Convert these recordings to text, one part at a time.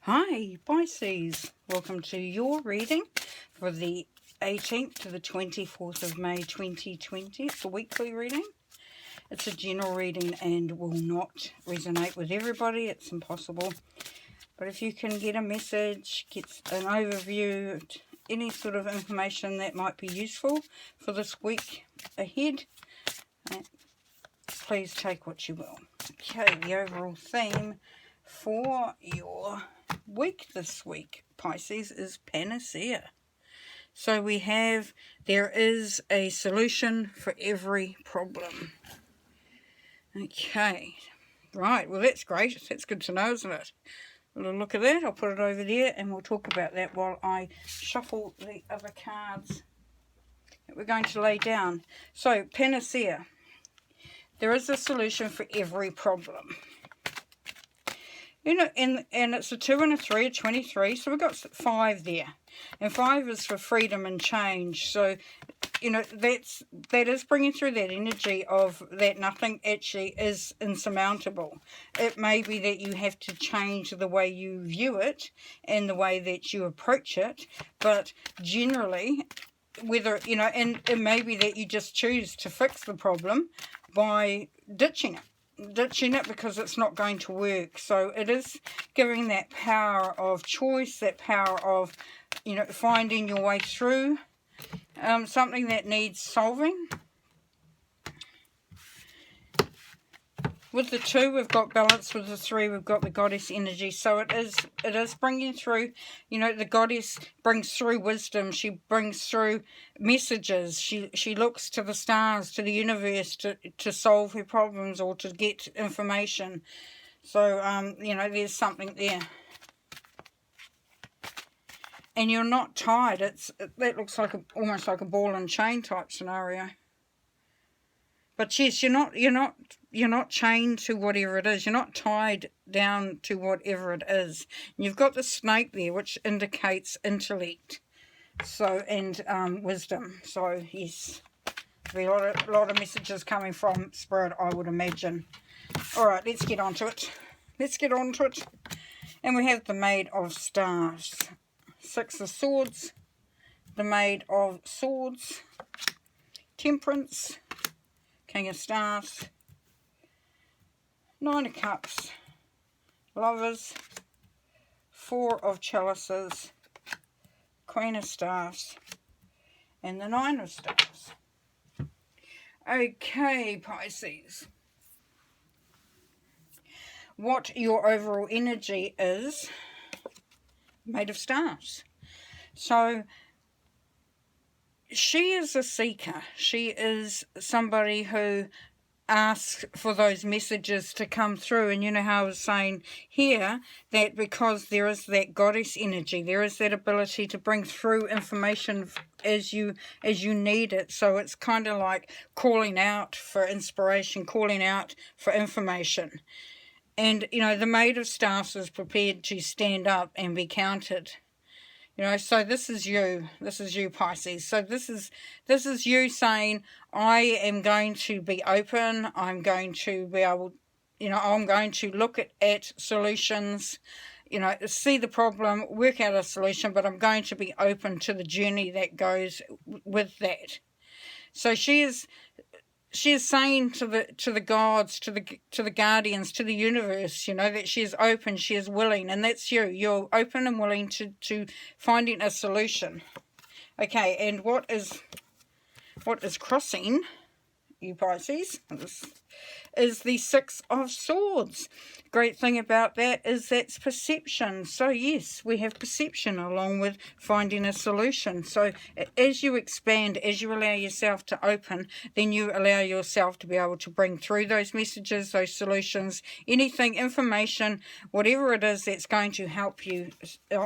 Hi Pisces, welcome to your reading for the 18th to the 24th of May 2020. It's a weekly reading. It's a general reading and will not resonate with everybody. It's impossible. But if you can get a message, get an overview, any sort of information that might be useful for this week ahead, please take what you will. Okay, the overall theme for your week this week, Pisces, is panacea. So we have, there is a solution for every problem. Okay, right, well that's great. That's good to know, isn't it? We'll look at that. I'll put it over there and we'll talk about that while I shuffle the other cards that we're going to lay down. So, panacea. There is a solution for every problem. You know, and it's a 2 and a 3, a 23, so we've got 5 there. And 5 is for freedom and change. So, you know, that is bringing through that energy of that nothing actually is insurmountable. It may be that you have to change the way you view it and the way that you approach it. But generally, whether, you know, and it may be that you just choose to fix the problem by ditching it because it's not going to work. So it is giving that power of choice, that power of, you know, finding your way through something that needs solving. With the 2, we've got balance. With the 3, we've got the goddess energy. So it is bringing through, you know, the goddess brings through wisdom. She brings through messages. She looks to the stars, to the universe to solve her problems or to get information. So, you know, there's something there. And you're not tied. That looks like almost like a ball and chain type scenario. But yes, you're not chained to whatever it is. You're not tied down to whatever it is. And you've got the snake there, which indicates intellect, so and wisdom. So yes, there'll be a lot of messages coming from Spirit, I would imagine. All right, let's get on to it. And we have the Maid of Stars, 6 of Swords, the Maid of Swords, Temperance, King of Staffs, 9 of Cups, Lovers, 4 of Chalices, Queen of Staffs, and the 9 of Staffs. Okay, Pisces. What your overall energy is, Maid of Staffs. So, she is a seeker. She is somebody who asks for those messages to come through. And you know how I was saying here that because there is that goddess energy, there is that ability to bring through information as you need it. So it's kind of like calling out for inspiration, calling out for information. And, you know, the Maid of Staffs is prepared to stand up and be counted. You know, so this is you, Pisces. So this is you saying, I am going to be open, I'm going to be able, you know, I'm going to look at solutions, you know, see the problem, work out a solution, but I'm going to be open to the journey that goes with that. So she is saying to the gods, to the guardians, to the universe, you know, that she is open, she is willing, and that's you. You're open and willing to finding a solution. Okay, and what is crossing you, Pisces, is the 6 of Swords. Great thing about that is that's perception. So yes, we have perception along with finding a solution. So as you expand, as you allow yourself to open, then you allow yourself to be able to bring through those messages, those solutions, anything, information, whatever it is that's going to help you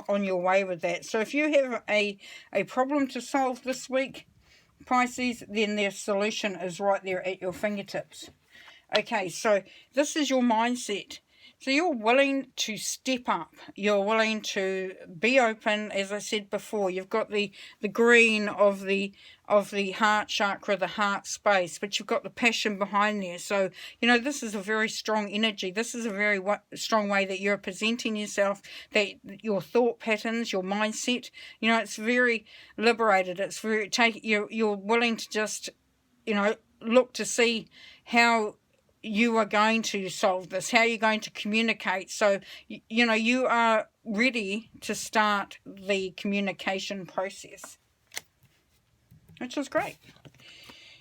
on your way with that. So if you have a problem to solve this week, Pisces, then their solution is right there at your fingertips. Okay, so this is your mindset. So you're willing to step up. You're willing to be open. As I said before, you've got the green of the heart chakra, the heart space, but you've got the passion behind there. So, you know, this is a very strong energy. This is a very strong way that you're presenting yourself, that your thought patterns, your mindset, you know, it's very liberated. It's very, you're willing to just, you know, look to see how you are going to solve this, how you're going to communicate. So, you know, you are ready to start the communication process, which is great.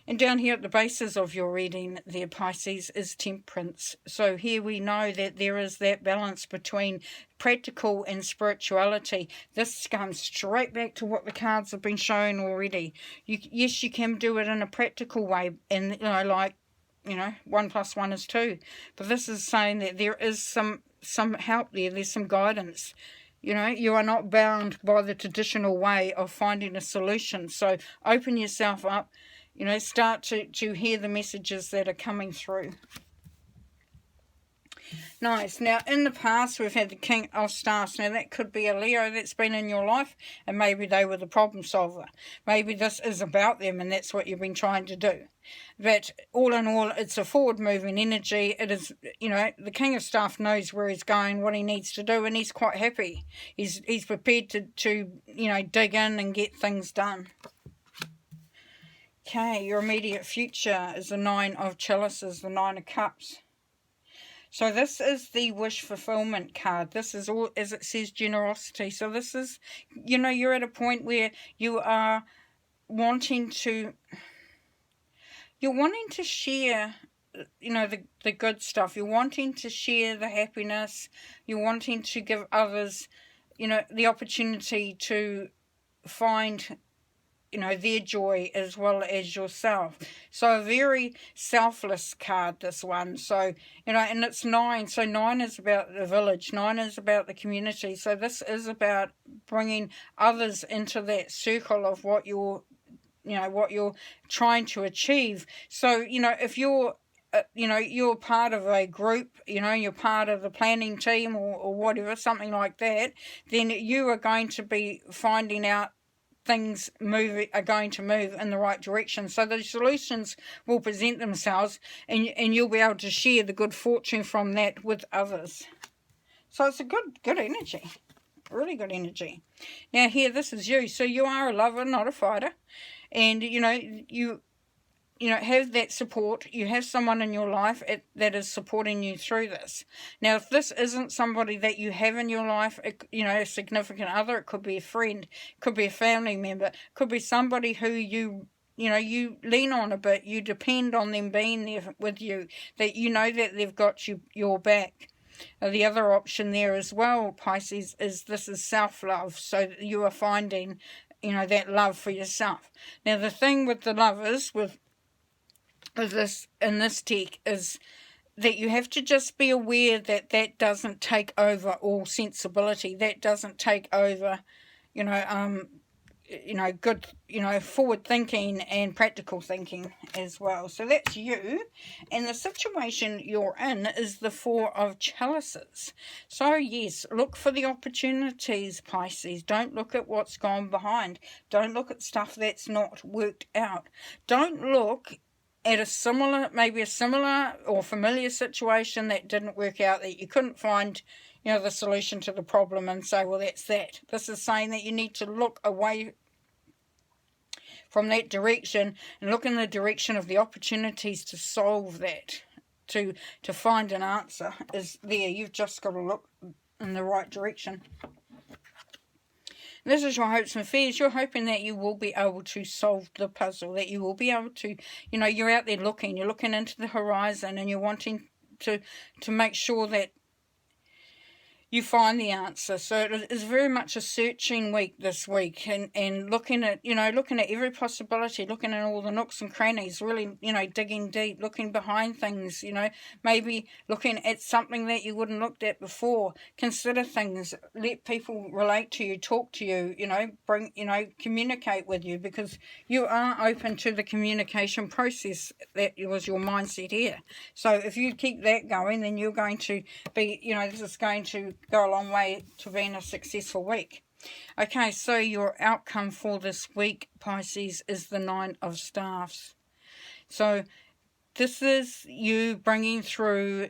And down here at the basis of your reading there, Pisces, is Temperance. So here we know that there is that balance between practical and spirituality. This comes straight back to what the cards have been showing already. Yes, you can do it in a practical way, and, you know, like, you know, 1 + 1 is 2. But this is saying that there is some help there. There's some guidance. You know, you are not bound by the traditional way of finding a solution. So open yourself up. You know, start to hear the messages that are coming through. Nice. Now, in the past, we've had the King of Staffs. Now, that could be a Leo that's been in your life, and maybe they were the problem solver. Maybe this is about them, and that's what you've been trying to do. But all in all, it's a forward-moving energy. It is, you know, the King of Staff knows where he's going, what he needs to do, and he's quite happy. He's prepared to you know, dig in and get things done. Okay, your immediate future is the 9 of Chalices, the 9 of Cups. So this is the wish fulfillment card. This is all, as it says, generosity. So this is, you know, you're at a point where you are wanting to, share, you know, the good stuff. You're wanting to share the happiness. You're wanting to give others, you know, the opportunity to find, you know, their joy as well as yourself. So a very selfless card, this one. So, you know, and it's 9. So 9 is about the village. 9 is about the community. So this is about bringing others into that circle of what you're, you know, what you're trying to achieve. So, you know, if you're, you know, you're part of a group, you know, you're part of the planning team or whatever, something like that, then you are going to be finding out things are going to move in the right direction. So the solutions will present themselves, and you'll be able to share the good fortune from that with others. So it's a good energy, really good energy. Now here, this is you. So you are a lover, not a fighter, and you know, you know, have that support. You have someone in your life that is supporting you through this. Now, if this isn't somebody that you have in your life, you know, a significant other, it could be a friend, could be a family member, could be somebody who you know, you lean on a bit, you depend on them being there with you, that you know that they've got your back. The other option there as well, Pisces, is this is self-love. So that you are finding, you know, that love for yourself. Now, the thing with the lovers, with this in this deck, is that you have to just be aware that that doesn't take over all sensibility. That doesn't take over, you know, good, you know, forward thinking and practical thinking as well. So that's you, and the situation you're in is the 4 of Chalices. So yes, look for the opportunities, Pisces. Don't look at what's gone behind. Don't look at stuff that's not worked out. Don't look at maybe a similar or familiar situation that didn't work out, that you couldn't find, you know, the solution to the problem, and say, well, that's that. This is saying that you need to look away from that direction and look in the direction of the opportunities to solve that, to find an answer is there. You've just got to look in the right direction. This is your hopes and fears. You're hoping that you will be able to solve the puzzle, that you will be able to, you know, you're out there looking, you're looking into the horizon, and you're wanting to make sure that you find the answer. So it is very much a searching week this week, and looking at, looking at every possibility, looking at all the nooks and crannies, really, digging deep, looking behind things, maybe looking at something that you wouldn't looked at before. Consider things, let people relate to you, talk to you, bring, communicate with you, because you are open to the communication process. That was your mindset here. So if you keep that going, then you're going to be, this is going to go a long way to being a successful week. Okay, so your outcome for this week, Pisces, is the 9 of Staffs. So this is you bringing through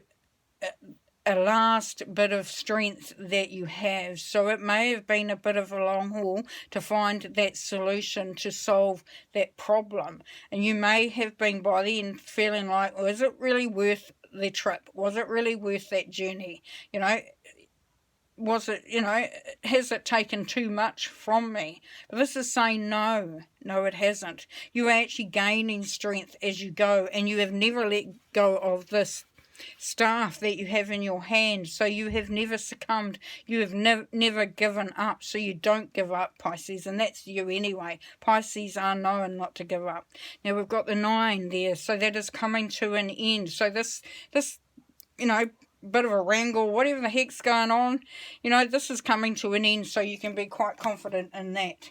a last bit of strength that you have. So it may have been a bit of a long haul to find that solution to solve that problem. And you may have been by the end feeling like, well, is it really worth the trip? Was it really worth that journey? Was it, has it taken too much from me? But this is saying no, it hasn't. You are actually gaining strength as you go, and you have never let go of this staff that you have in your hand. So you have never succumbed. You have never given up. So you don't give up, Pisces, and that's you anyway. Pisces are known not to give up. Now we've got the 9 there, so that is coming to an end. So this bit of a wrangle, whatever the heck's going on, this is coming to an end, so you can be quite confident in that.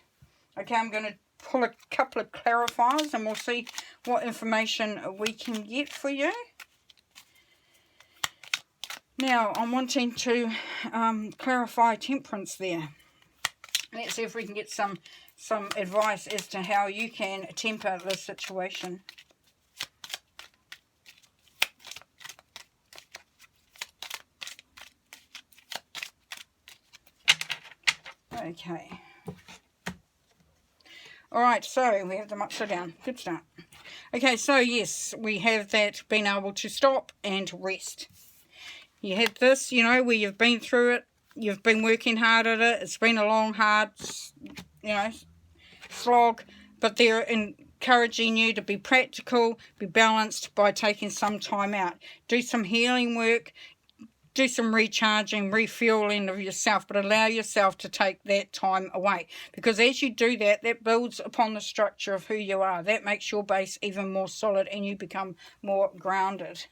Okay, I'm going to pull a couple of clarifiers and we'll see what information we can get for you. Now, I'm wanting to clarify temperance there. Let's see if we can get some advice as to how you can temper the situation. Okay. Alright, so we have them upside down. Good start. Okay, so yes, we have that being able to stop and rest. You have this, where you've been through it, you've been working hard at it, it's been a long, hard, slog, but they're encouraging you to be practical, be balanced by taking some time out. Do some healing work, do some recharging, refueling of yourself, but allow yourself to take that time away. Because as you do that, that builds upon the structure of who you are. That makes your base even more solid and you become more grounded.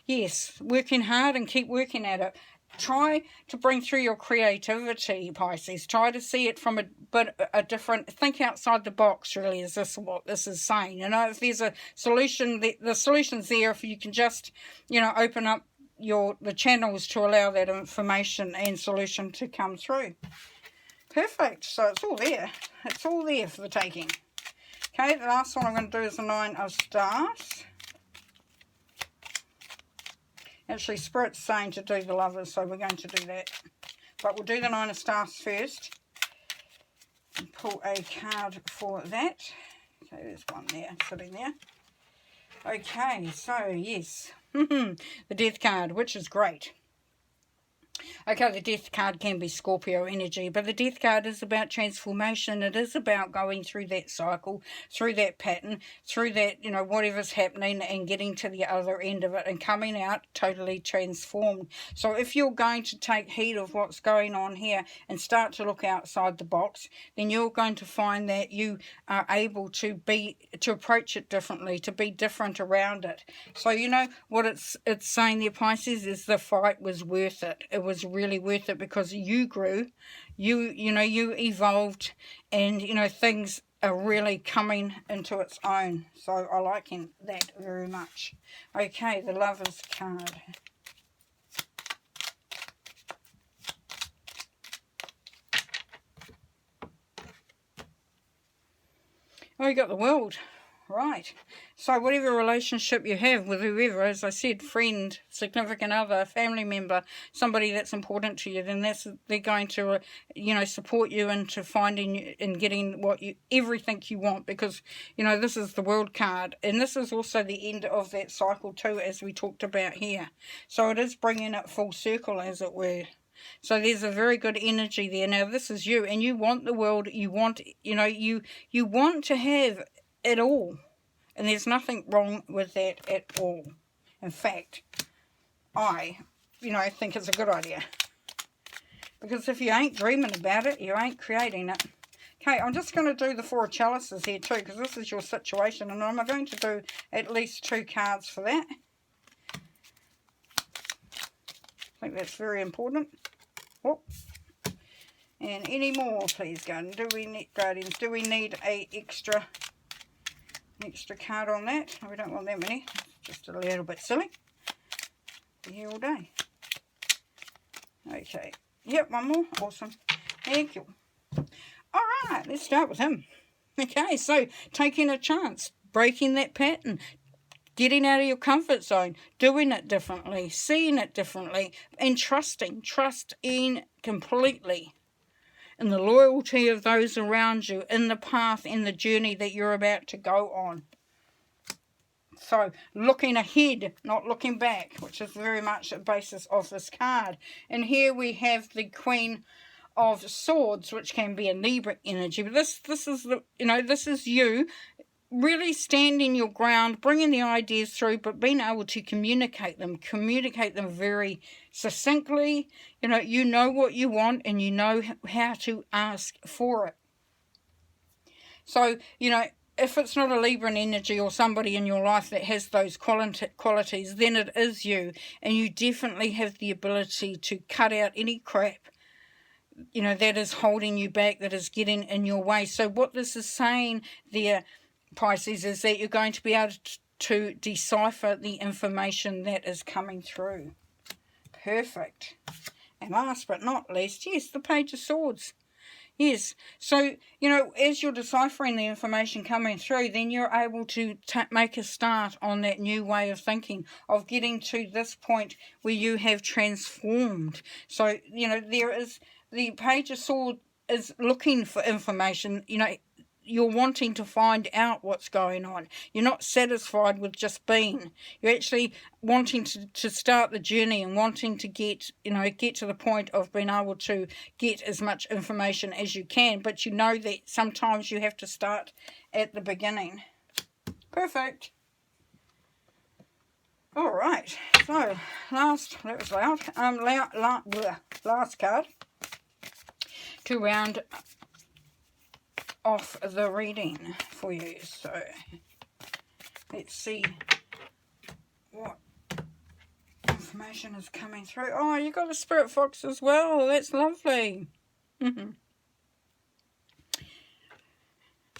Yes, working hard and keep working at it. Try to bring through your creativity, Pisces. Try to see it from a different, think outside the box, really, is this what this is saying. If there's a solution, the solution's there if you can just, open up the channels to allow that information and solution to come through. Perfect. So it's all there. It's all there for the taking. Okay, the last one I'm going to do is the 9 of Stars. Actually, Spirit's saying to do the Lovers, so we're going to do that. But we'll do the 9 of Stars first. And pull a card for that. Okay, there's one there, sitting there. Okay, so yes. The Death card, which is great. Okay, the Death card can be Scorpio energy, but the Death card is about transformation. It is about going through that cycle, through that pattern, through that, whatever's happening and getting to the other end of it and coming out totally transformed. So if you're going to take heed of what's going on here and start to look outside the box, then you're going to find that you are able to approach it differently, to be different around it. So what it's saying there, Pisces, is the fight was worth it. It was really worth it because you grew, you evolved, and things are really coming into its own. So I like that very much. Okay, the Lovers card. Oh, you got the World. Right. So whatever relationship you have with whoever, as I said, friend, significant other, family member, somebody that's important to you, then they're going to, support you into finding and getting everything you want, because, this is the World card. And this is also the end of that cycle too, as we talked about here. So it is bringing it full circle, as it were. So there's a very good energy there. Now this is you, and you want the world, you want, you want to have it all. And there's nothing wrong with that at all. In fact, I you know, think it's a good idea. Because if you ain't dreaming about it, you ain't creating it. Okay, I'm just going to do the Four of Chalices here too, because this is your situation, and I'm going to do at least 2 cards for that. I think that's very important. Oh. And any more, please, Guardians? Do we need an extra card on that? We don't want that many. Just a little bit silly. Be here all day. Okay. Yep, one more. Awesome. Thank you. Alright, let's start with him. Okay, so taking a chance, breaking that pattern, getting out of your comfort zone, doing it differently, seeing it differently, and trusting completely in the loyalty of those around you, in the path, in the journey that you're about to go on. So, looking ahead, not looking back, which is very much the basis of this card. And here we have the Queen of Swords, which can be a Libra energy. But this is the, you know, this is you really standing your ground, bringing the ideas through, but being able to communicate them very succinctly. You know what you want, and you know how to ask for it. So, if it's not a Libran energy or somebody in your life that has those qualities, then it is you. And you definitely have the ability to cut out any crap, that is holding you back, that is getting in your way. So what this is saying there, Pisces, is that you're going to be able to decipher the information that is coming through. Perfect. And last but not least, yes, the Page of Swords. Yes, so, as you're deciphering the information coming through, then you're able to make a start on that new way of thinking, of getting to this point where you have transformed. So, there is, the Page of Swords is looking for information, you're wanting to find out what's going on. You're not satisfied with just being. You're actually wanting to start the journey and wanting to get to the point of being able to get as much information as you can. But you know that sometimes you have to start at the beginning. Perfect. All right. So last card to round off the reading for you. So let's see what information is coming through. Oh, you got a Spirit Fox as well. That's lovely.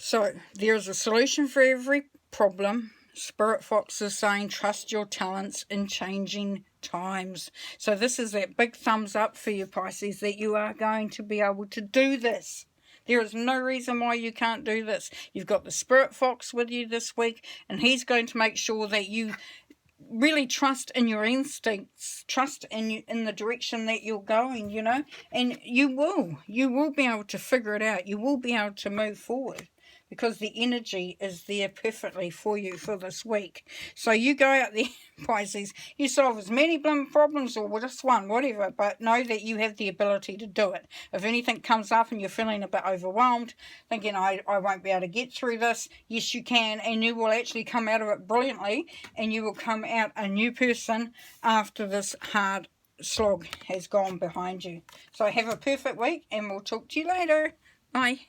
So there's a solution for every problem. Spirit Fox is saying trust your talents in changing times. So this is that big thumbs up for you, Pisces, that you are going to be able to do this. There is no reason why you can't do this. You've got the Spirit Fox with you this week, and he's going to make sure that you really trust in your instincts, trust in the direction that you're going, and you will be able to figure it out. You will be able to move forward, because the energy is there perfectly for you for this week. So you go out there, Pisces, you solve as many problems or just one, whatever, but know that you have the ability to do it. If anything comes up and you're feeling a bit overwhelmed, thinking, I won't be able to get through this, yes, you can, and you will actually come out of it brilliantly, and you will come out a new person after this hard slog has gone behind you. So have a perfect week, and we'll talk to you later. Bye.